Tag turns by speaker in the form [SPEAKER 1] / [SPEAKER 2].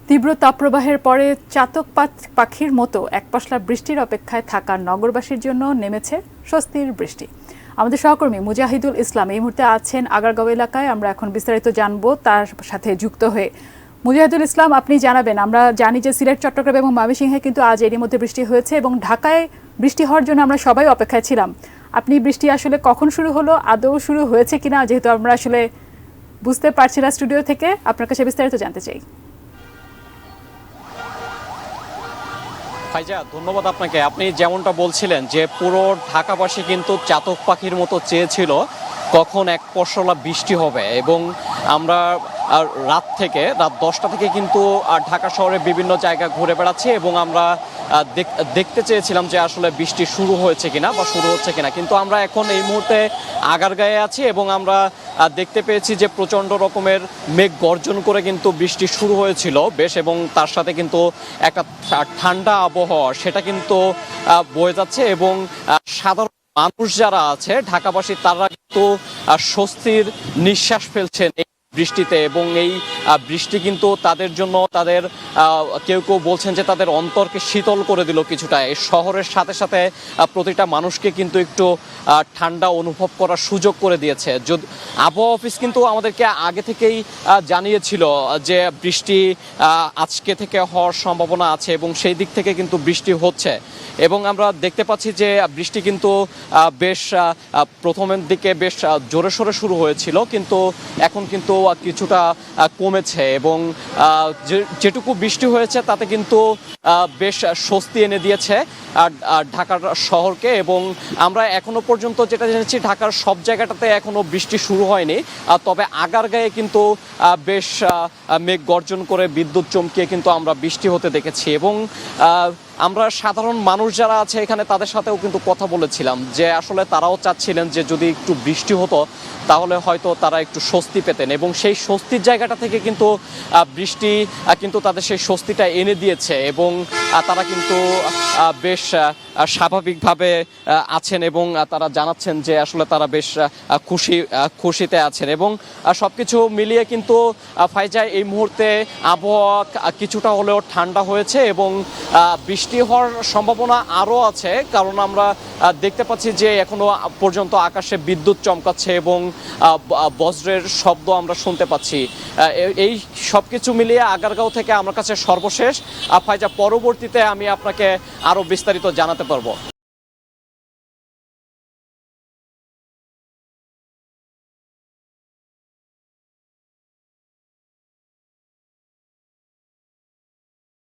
[SPEAKER 1] তীব্র তাপপ্রবাহের পরে চাতক পাখির মতো একপশলা বৃষ্টির অপেক্ষায় থাকা নগরবাসীর জন্য নেমেছে স্বস্তির বৃষ্টি। আমাদের সহকর্মী মুজাহিদুল ইসলাম এই মুহূর্তে আছেন আগারগাঁও এলাকায়। আমরা এখন বিস্তারিত জানবো তার সাথে যুক্ত হয়ে। মুজাহিদুল ইসলাম, আপনি জানাবেন, আমরা জানি যে সিলেট, চট্টগ্রাম এবং ময়মনসিংহে কিন্তু আজ এরই মধ্যে বৃষ্টি হয়েছে এবং ঢাকায় বৃষ্টি হওয়ার জন্য আমরা সবাই অপেক্ষায় ছিলাম। আপনি বৃষ্টি আসলে কখন শুরু হলো, আদৌ শুরু হয়েছে কিনা, যেহেতু আমরা আসলে বুঝতে পারছি না স্টুডিও থেকে, আপনার কাছে বিস্তারিত জানতে চাই।
[SPEAKER 2] ফাইজা, ধন্যবাদ আপনাকে। আপনি যেমনটা বলছিলেন যে পুরো ঢাকাবাসী কিন্তু চাতক পাখির মতো চেয়েছিল কখন এক পশলা বৃষ্টি হবে, এবং আমরা রাত 10টা থেকে কিন্তু ঢাকা শহরের বিভিন্ন জায়গা ঘুরে বেড়াচ্ছি এবং আমরা দেখতে চেয়েছিলাম যে আসলে বৃষ্টি শুরু হয়েছে কিনা বা শুরু হচ্ছে কিনা। কিন্তু আমরা এখন এই মুহূর্তে আগারগাঁয়ে আছি এবং আমরা দেখতে পেয়েছি যে প্রচণ্ড রকমের মেঘ গর্জন করে কিন্তু বৃষ্টি শুরু হয়েছিল বেশ, এবং তার সাথে কিন্তু একটা ঠান্ডা আবহাওয়া সেটা কিন্তু বয়ে যাচ্ছে এবং সাধারণ মানুষ যারা আছে ঢাকাবাসী তারা কিন্তু স্বস্তির নিঃশ্বাস ফেলছেন এই বৃষ্টিতে। এবং এই বৃষ্টি কিন্তু তাদের জন্য, তাদের কেউ কেউ বলছেন যে তাদের অন্তরকে শীতল করে দিল কিছুটা। এই শহরের সাথে সাথে প্রতিটা মানুষকে কিন্তু একটু ঠান্ডা অনুভব করার সুযোগ করে দিয়েছে। যদি আবহাওয়া অফিস কিন্তু আমাদেরকে আগে থেকেই জানিয়েছিল যে বৃষ্টি আজকে থেকে হওয়ার সম্ভাবনা আছে এবং সেই দিক থেকে কিন্তু বৃষ্টি হচ্ছে। এবং আমরা দেখতে পাচ্ছি যে বৃষ্টি কিন্তু বেশ প্রথমের দিকে বেশ জোরে সোরে শুরু হয়েছিল, কিন্তু এখন কিন্তু কিছুটা কমেছে এবং যেটুকু বৃষ্টি হয়েছে তাতে কিন্তু বেশ স্বস্তি এনে দিয়েছে ঢাকার শহরকে। এবং আমরা এখনো পর্যন্ত যেটা জেনেছি ঢাকার সব জায়গাটাতে এখনো বৃষ্টি শুরু হয়নি, তবে আগারগাঁয়ে কিন্তু বেশ মেঘ গর্জন করে বিদ্যুৎ চমকিয়ে কিন্তু আমরা বৃষ্টি হতে দেখেছি। এবং আমরা সাধারণ মানুষ যারা আছে এখানে তাদের সাথেও কিন্তু কথা বলেছিলাম যে আসলে তারাও চাচ্ছিলেন যে যদি একটু বৃষ্টি হতো তাহলে হয়তো তারা একটু স্বস্তি পেতেন, এবং সেই স্বস্তির জায়গাটা থেকে কিন্তু বৃষ্টি কিন্তু তাদের সেই স্বস্তিটা এনে দিয়েছে এবং তারা কিন্তু বেশ স্বাভাবিকভাবে আছেন এবং তারা জানাচ্ছেন যে আসলে তারা বেশ খুশিতে আছেন। এবং সবকিছু মিলিয়ে কিন্তু ফাইজা এই মুহূর্তে আবহাওয়া কিছুটা হলেও ঠান্ডা হয়েছে এবং বৃষ্টি হওয়ার সম্ভাবনা আরও আছে, কারণ আমরা দেখতে পাচ্ছি যে এখনো পর্যন্ত আকাশে বিদ্যুৎ চমকাচ্ছে এবং বজ্রের শব্দ আমরা শুনতে পাচ্ছি। এই সব কিছু মিলিয়ে আগারগাঁও থেকে আমার কাছে সর্বশেষ। ফাইজা, পরবর্তীতে আমি আপনাকে আরও বিস্তারিত জানাতে পারবো।